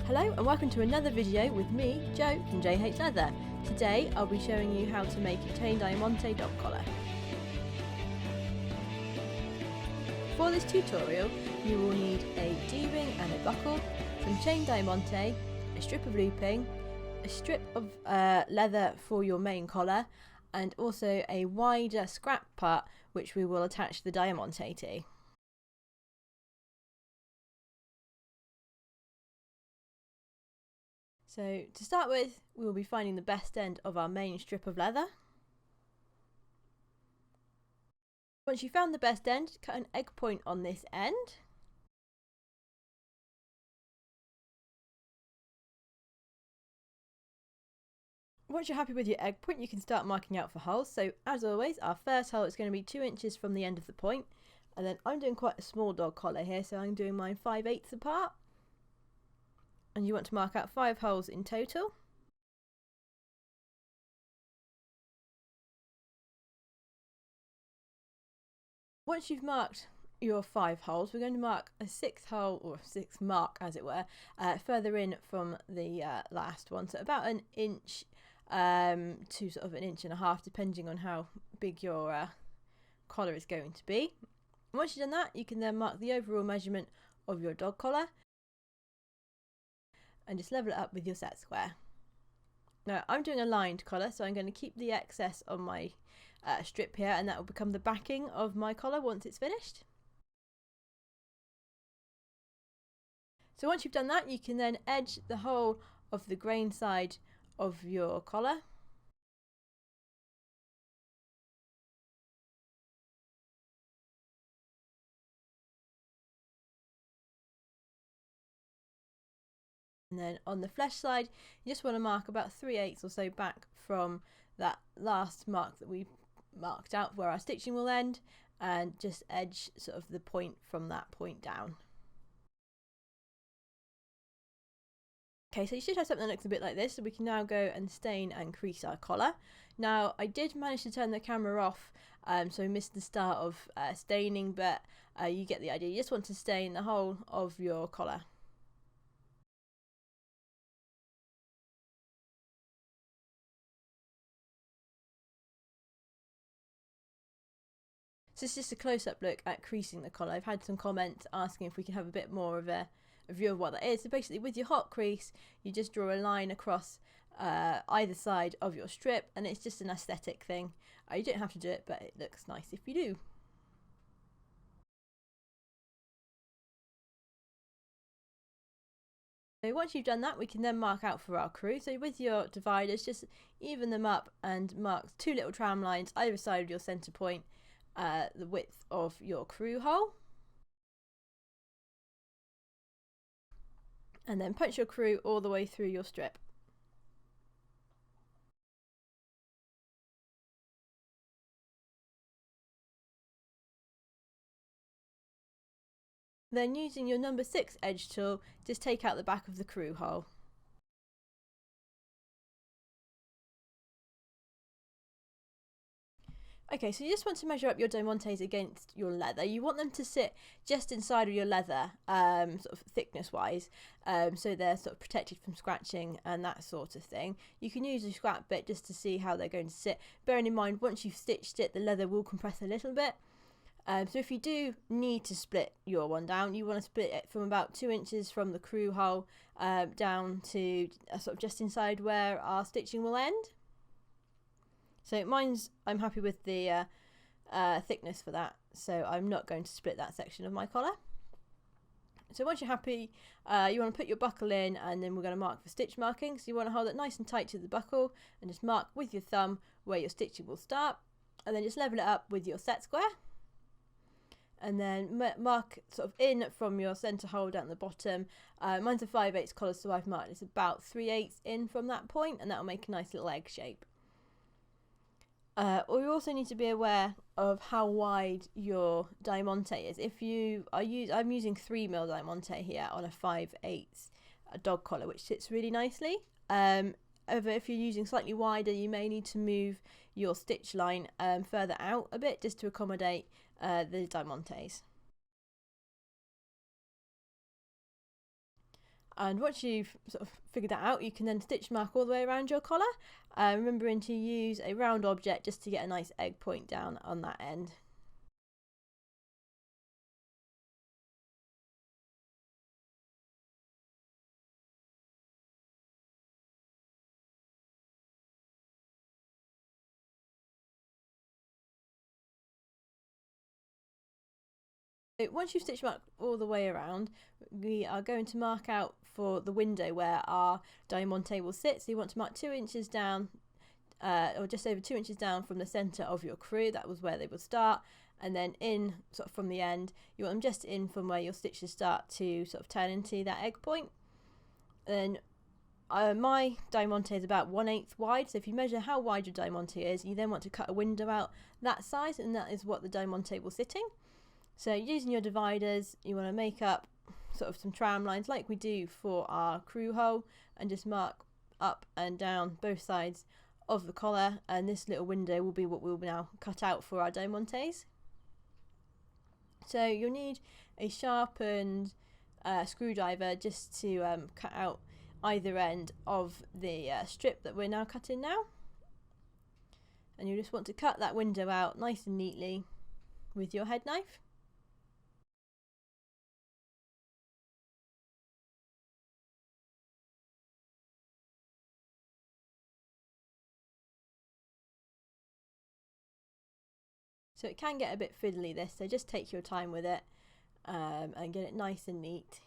Hello and welcome to another video with me, Jo from J.H.Leather. Today I'll be showing you how to make a chain Diamante dog collar. For this tutorial you will need a D-ring and a buckle, some chain Diamante, a strip of looping, a strip of leather for your main collar, and also a wider scrap part which we will attach the Diamante to. So to start with, we will be finding the best end of our main strip of leather. Once you've found the best end, cut an egg point on this end. Once you're happy with your egg point, you can start marking out for holes. So as always, our first hole is going to be 2 inches from the end of the point. And then I'm doing quite a small dog collar here, so I'm doing mine 5/8 apart. And you want to mark out 5 holes in total. Once you've marked your 5 holes, we're going to mark a 6th hole, or 6th mark as it were, further in from the last one, so about an inch to sort of an inch and a half, depending on how big your collar is going to be. Once you've done that, you can then mark the overall measurement of your dog collar and just level it up with your set square. Now I'm doing a lined collar, so I'm going to keep the excess on my strip here, and that will become the backing of my collar once it's finished. So once you've done that, you can then edge the whole of the grain side of your collar. And then on the flesh side, you just want to mark about 3/8 or so back from that last mark that we marked out where our stitching will end, and just edge sort of the point from that point down. Okay, so you should have something that looks a bit like this, so we can now go and stain and crease our collar. Now I did manage to turn the camera off, so I missed the start of staining, but you get the idea. You just want to stain the whole of your collar. So it's just a close-up look at creasing the collar. I've had some comments asking if we can have a bit more of a view of what that is. So basically with your hot crease, you just draw a line across either side of your strip, and it's just an aesthetic thing. You don't have to do it, but it looks nice if you do. So once you've done that, we can then mark out for our crew. So with your dividers, just even them up and mark 2 little tram lines either side of your centre point, the width of your crew hole. And then punch your crew all the way through your strip. Then using your number 6 edge tool, just take out the back of the crew hole. Okay, so you just want to measure up your Diamantes against your leather. You want them to sit just inside of your leather, sort of thickness wise, so they're sort of protected from scratching and that sort of thing. You can use a scrap bit just to see how they're going to sit. Bearing in mind, once you've stitched it, the leather will compress a little bit. So if you do need to split your one down, you want to split it from about 2 inches from the crew hole down to sort of just inside where our stitching will end. So I'm happy with the thickness for that, so I'm not going to split that section of my collar. So once you're happy, you want to put your buckle in, and then we're going to mark for stitch marking. So you want to hold it nice and tight to the buckle and just mark with your thumb where your stitching will start, and then just level it up with your set square. And then mark sort of in from your centre hole down the bottom. Mine's a 5/8 collar, so I've marked it's about 3/8 in from that point, and that'll make a nice little egg shape. Or you also need to be aware of how wide your Diamante is. I'm using 3mm Diamante here on a 5/8 dog collar, which sits really nicely. However, if you're using slightly wider, you may need to move your stitch line further out a bit just to accommodate the Diamantes. And once you've sort of figured that out, you can then stitch mark all the way around your collar, remembering to use a round object just to get a nice egg point down on that end. So once you've stitched marked all the way around, we are going to mark out for the window where our diamante will sit. So you want to mark 2 inches down, or just over 2 inches down from the centre of your crew. That was where they will start, and then in sort of from the end, you want them just in from where your stitches start to sort of turn into that egg point. And my diamante is about 1/8 wide, so if you measure how wide your diamante is, you then want to cut a window out that size, and that is what the diamante will sit in. So using your dividers, you want to make up sort of some tram lines like we do for our crew hole, and just mark up and down both sides of the collar, and this little window will be what we'll now cut out for our diamantes. So you'll need a sharpened screwdriver just to cut out either end of the strip that we're now cutting now, and you just want to cut that window out nice and neatly with your head knife. So it can get a bit fiddly, this, so just take your time with it and get it nice and neat.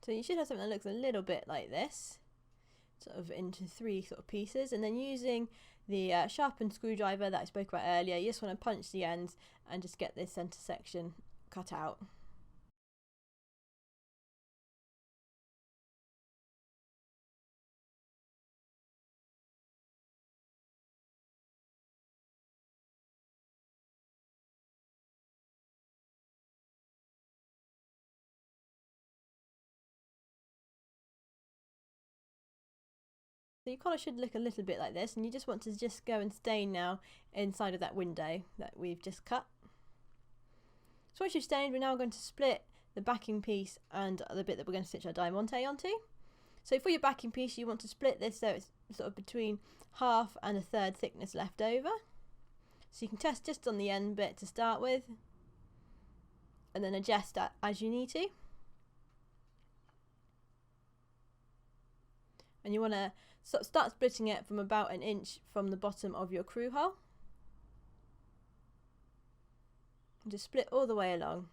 So you should have something that looks a little bit like this, sort of into 3 sort of pieces, and then using the sharpened screwdriver that I spoke about earlier, you just want to punch the ends and just get this centre section cut out. So your collar should look a little bit like this, and you just want to just go and stain now inside of that window that we've just cut. So once you've stained, we're now going to split the backing piece and the bit that we're going to stitch our diamante onto. So for your backing piece, you want to split this so it's sort of between 1/2 and 1/3 thickness left over. So you can test just on the end bit to start with, and then adjust that as you need to. And you want to sort of start splitting it from about 1 inch from the bottom of your crew hole. And just split all the way along.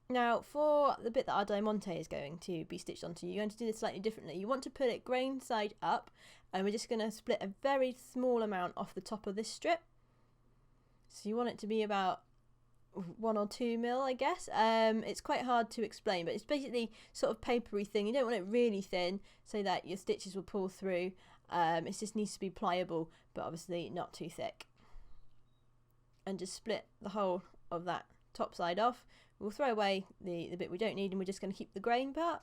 Now for the bit that our diamante is going to be stitched onto, you're going to do this slightly differently. You want to put it grain side up, and we're just going to split a very small amount off the top of this strip. So you want it to be about 1 or 2 mil, I guess. It's quite hard to explain, but it's basically sort of papery thing. You don't want it really thin so that your stitches will pull through. It just needs to be pliable, but obviously not too thick. And just split the whole of that top side off. We'll throw away the bit we don't need, and we're just going to keep the grain part.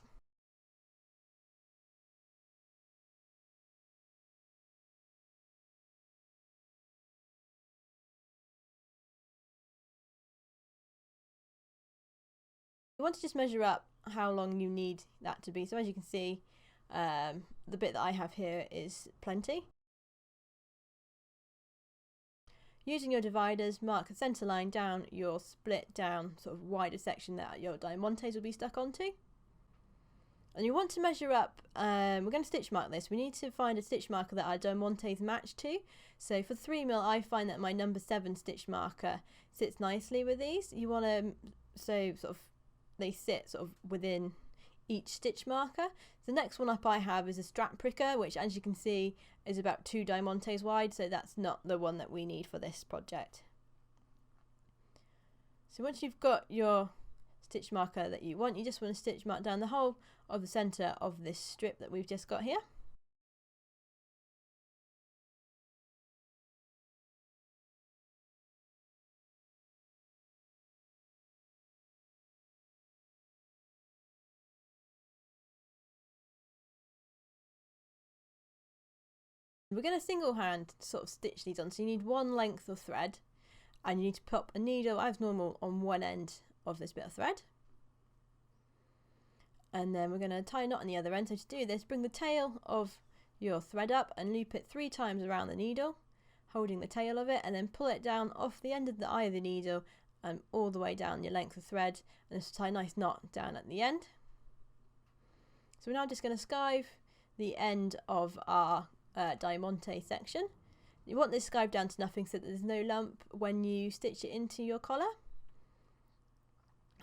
You want to just measure up how long you need that to be. So as you can see, the bit that I have here is plenty. Using your dividers, mark a centre line down your split down sort of wider section that your diamantes will be stuck onto. And you want to measure up, we're going to stitch mark this. We need to find a stitch marker that our diamantes match to. So for 3 mil, I find that my number 7 stitch marker sits nicely with these. You want to, so sort of they sit sort of within each stitch marker. The next one up I have is a strap pricker, which as you can see is about 2 diamantes wide, so that's not the one that we need for this project. So once you've got your stitch marker that you want, you just want to stitch mark down the whole of the centre of this strip that we've just got here. We're going to single hand sort of stitch these on, so you need one length of thread and you need to pop a needle as normal on one end of this bit of thread. And then we're going to tie a knot on the other end. So to do this, bring the tail of your thread up and loop it 3 times around the needle, holding the tail of it, and then pull it down off the end of the eye of the needle and all the way down your length of thread, and just tie a nice knot down at the end. So we're now just going to skive the end of our Diamante section. You want this skived down to nothing so that there's no lump when you stitch it into your collar.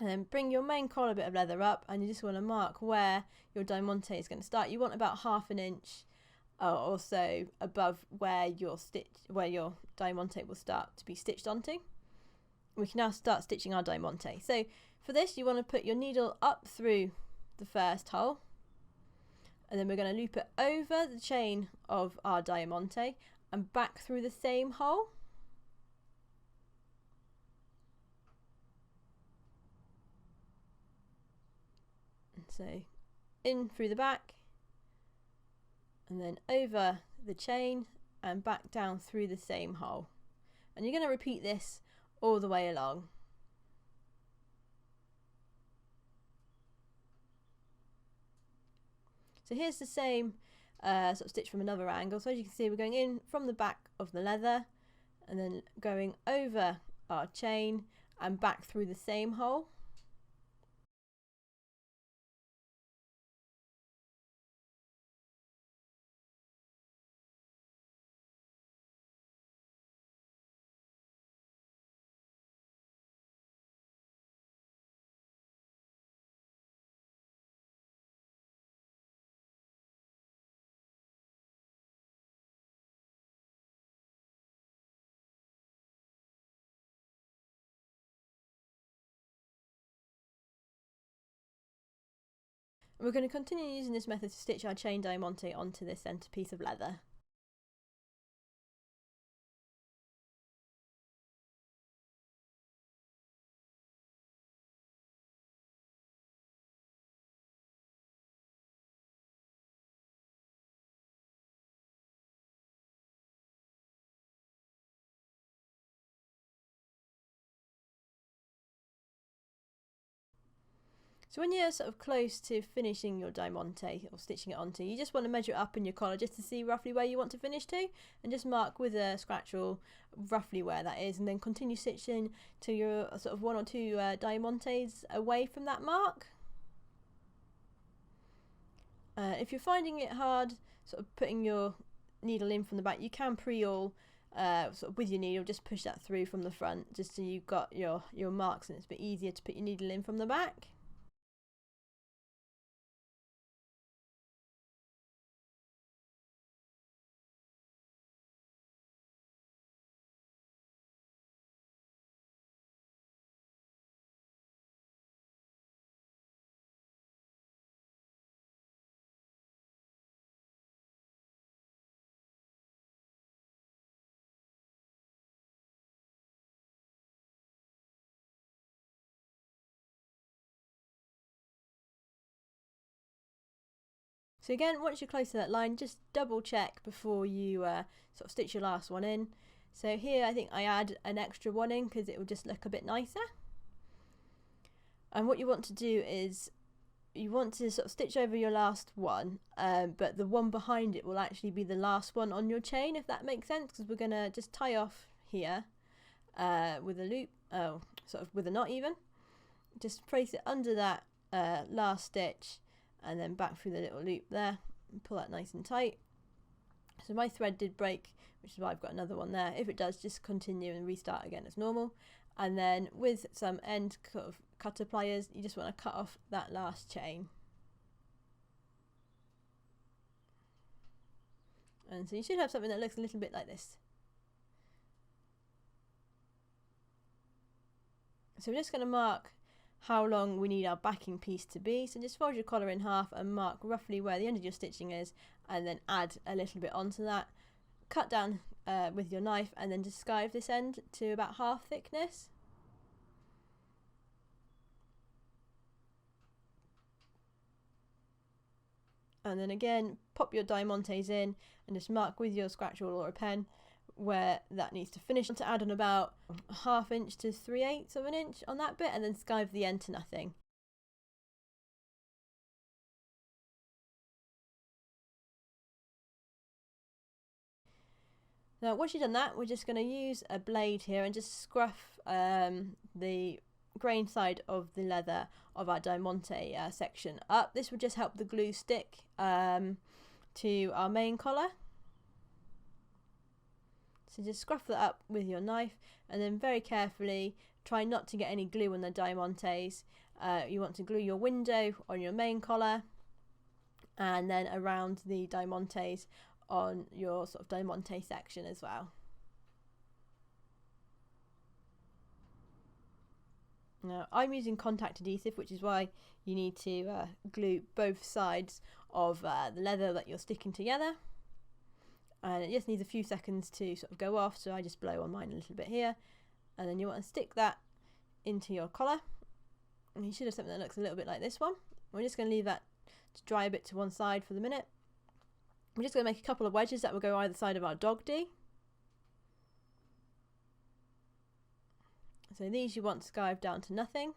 And then bring your main collar bit of leather up, and you just want to mark where your Diamante is going to start. You want about ½ inch or so above where your Diamante will start to be stitched onto. We can now start stitching our Diamante. So for this, you want to put your needle up through the first hole, and then we're going to loop it over the chain of our Diamante and back through the same hole. And so in through the back, and then over the chain and back down through the same hole. And you're going to repeat this all the way along. So here's the same sort of stitch from another angle. So as you can see, we're going in from the back of the leather and then going over our chain and back through the same hole. And we're going to continue using this method to stitch our chain Diamante onto this centre piece of leather. So when you're sort of close to finishing your Diamante or stitching it onto, you just want to measure it up in your collar just to see roughly where you want to finish to, and just mark with a scratch awl roughly where that is, and then continue stitching till you're sort of 1 or 2 Diamantes away from that mark. If you're finding it hard sort of putting your needle in from the back, you can pre-awl sort of with your needle, just push that through from the front just so you've got your marks and it's a bit easier to put your needle in from the back. So again, once you're close to that line, just double check before you sort of stitch your last one in. So here I think I add an extra one in because it will just look a bit nicer. And what you want to do is you want to sort of stitch over your last one, but the one behind it will actually be the last one on your chain, if that makes sense, because we're going to just tie off here with a loop, sort of with a knot even. Just place it under that last stitch and then back through the little loop there and pull that nice and tight. So my thread did break, which is why I've got another one there. If it does, just continue and restart again as normal. And then with some end cutter pliers, you just want to cut off that last chain. And so you should have something that looks a little bit like this. So we're just going to mark how long we need our backing piece to be. So just fold your collar in half and mark roughly where the end of your stitching is, and then add a little bit onto that. Cut down with your knife and then just skive this end to about half thickness. And then again, pop your diamantes in and just mark with your scratch wheel or a pen where that needs to finish. To add on about 1/2 inch to 3/8 of an inch on that bit, and then skive the end to nothing. Now once you've done that, we're just going to use a blade here and just scruff the grain side of the leather of our diamante section up. This will just help the glue stick to our main collar. So just scruff that up with your knife, and then very carefully try not to get any glue on the diamantes. You want to glue your window on your main collar, and then around the diamantes on your sort of diamante section as well. Now I'm using contact adhesive, which is why you need to glue both sides of the leather that you're sticking together, and it just needs a few seconds to sort of go off, so I just blow on mine a little bit here, and then you want to stick that into your collar, and you should have something that looks a little bit like this one. We're just going to leave that to dry a bit to one side for the minute. We're just going to make a couple of wedges that will go either side of our dog D. So these you want to skive down to nothing.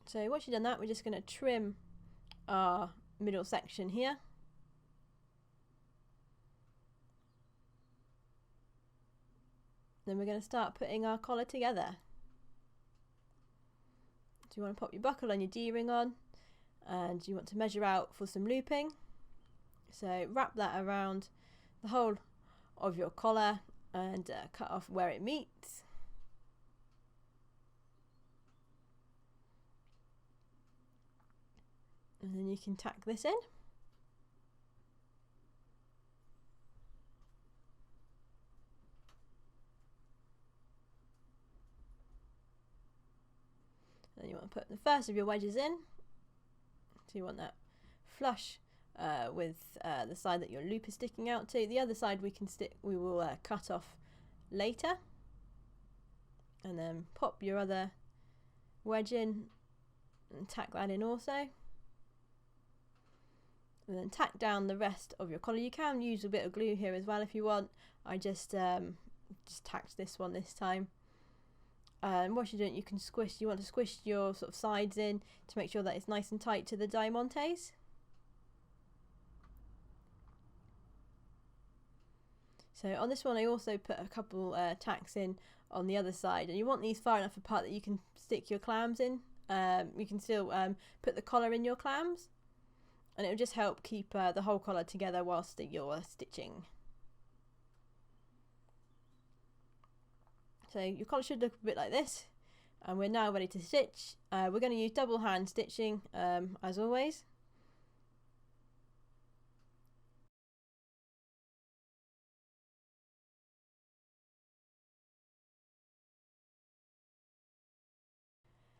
So once you've done that, we're just going to trim our middle section here. Then we're going to start putting our collar together. So you want to pop your buckle and your D-ring on, and you want to measure out for some looping. So wrap that around the whole of your collar and cut off where it meets. And then you can tack this in. Then you want to put the first of your wedges in. So you want that flush with the side that your loop is sticking out to. The other side we will cut off later. And then pop your other wedge in and tack that in also. And then tack down the rest of your collar. You can use a bit of glue here as well if you want. I just tacked this one this time. And what you're doing, you want to squish your sort of sides in to make sure that it's nice and tight to the diamantes. So on this one I also put a couple tacks in on the other side, and you want these far enough apart that you can stick your clams in. You can still put the collar in your clams, and it will just help keep the whole collar together whilst you're stitching. So your collar should look a bit like this, and we're now ready to stitch. We're going to use double hand stitching as always.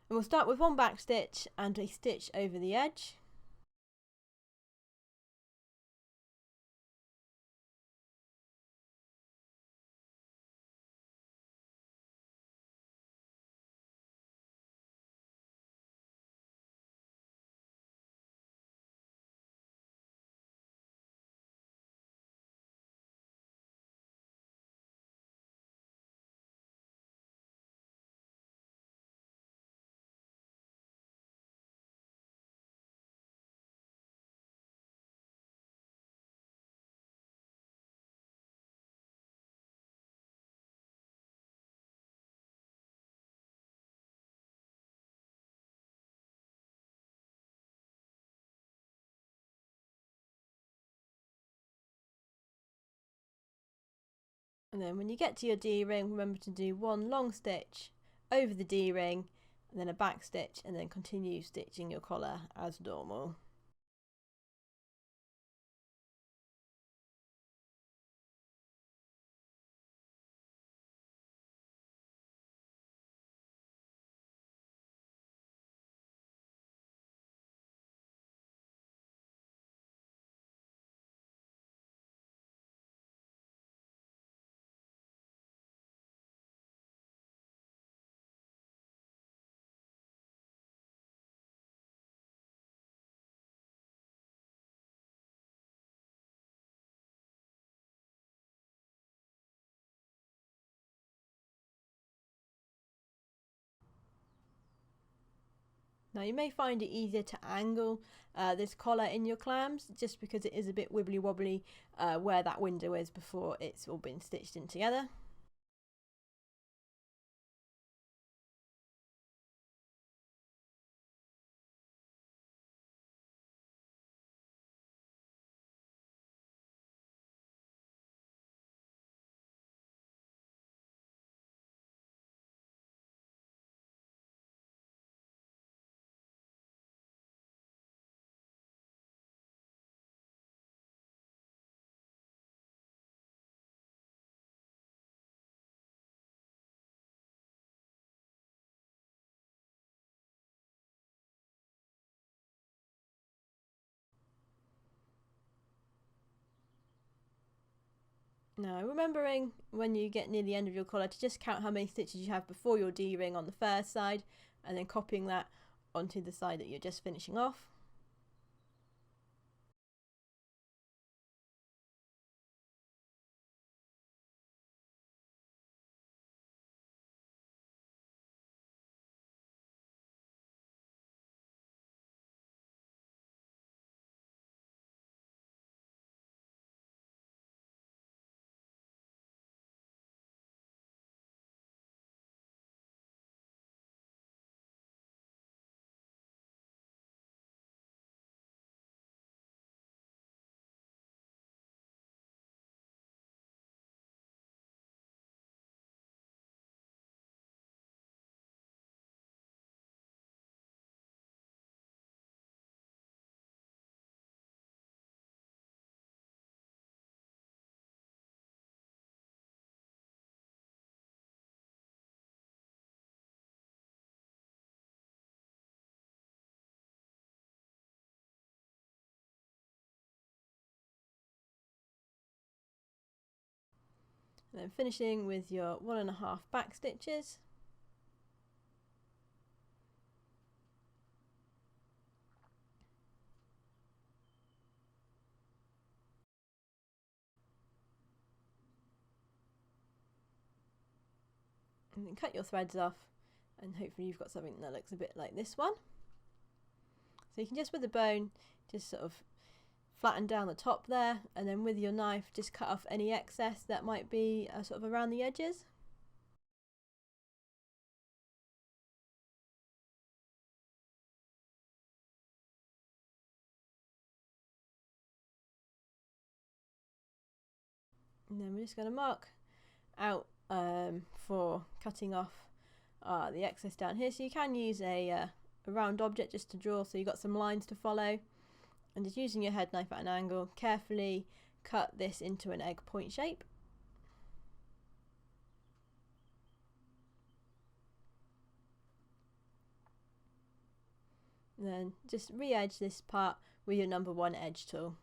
And we'll start with one back stitch and a stitch over the edge. And then when you get to your D-ring, remember to do one long stitch over the D-ring, and then a back stitch, and then continue stitching your collar as normal. Now you may find it easier to angle this collar in your clams, just because it is a bit wibbly wobbly where that window is before it's all been stitched in together. Now, remembering when you get near the end of your collar to just count how many stitches you have before your D-ring on the first side, and then copying that onto the side that you're just finishing off. And then finishing with your 1.5 back stitches. And then cut your threads off, and hopefully you've got something that looks a bit like this one. So you can just with the bone just sort of flatten down the top there, and then with your knife just cut off any excess that might be sort of around the edges. And then we're just going to mark out for cutting off the excess down here. So you can use a round object just to draw, so you've got some lines to follow, and just using your head knife at an angle, carefully cut this into an egg point shape. And then just re-edge this part with your number 1 edge tool.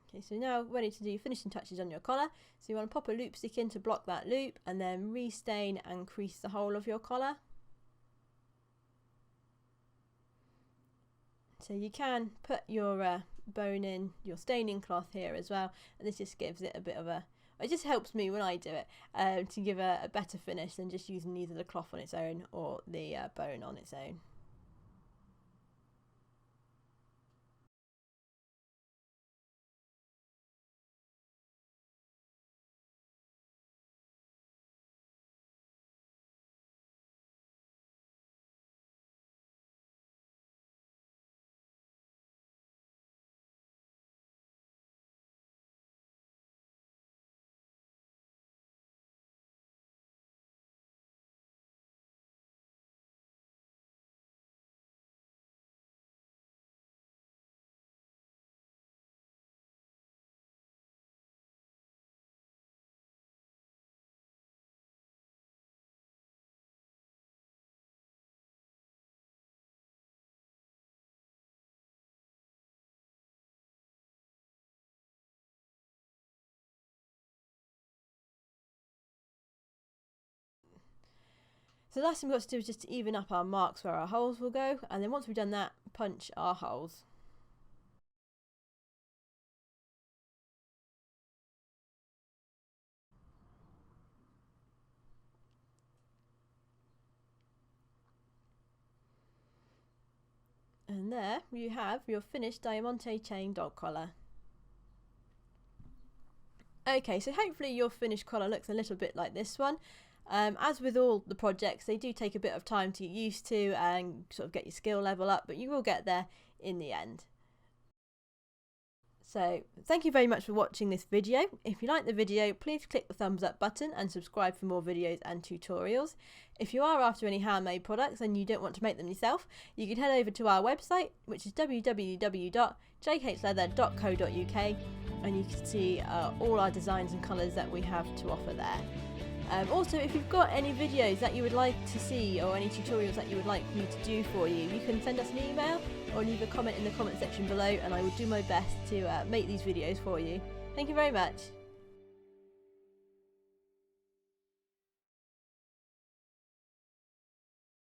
Okay, so now ready to do your finishing touches on your collar. So you want to pop a loop stick in to block that loop, and then restain and crease the whole of your collar. So you can put your bone in your staining cloth here as well, and this just gives it a bit of a, it just helps me when I do it to give a better finish than just using either the cloth on its own or the bone on its own. So the last thing we've got to do is just to even up our marks where our holes will go, and then once we've done that, punch our holes. And there you have your finished Diamante chain dog collar. Okay, so hopefully your finished collar looks a little bit like this one. As with all the projects, they do take a bit of time to get used to and sort of get your skill level up, but you will get there in the end. So thank you very much for watching this video. If you like the video, please click the thumbs up button and subscribe for more videos and tutorials. If you are after any handmade products and you don't want to make them yourself, you can head over to our website, which is www.jhleather.co.uk, and you can see all our designs and colours that we have to offer there. Also, if you've got any videos that you would like to see or any tutorials that you would like me to do for you, you can send us an email or leave a comment in the comment section below, and I will do my best to make these videos for you. Thank you very much.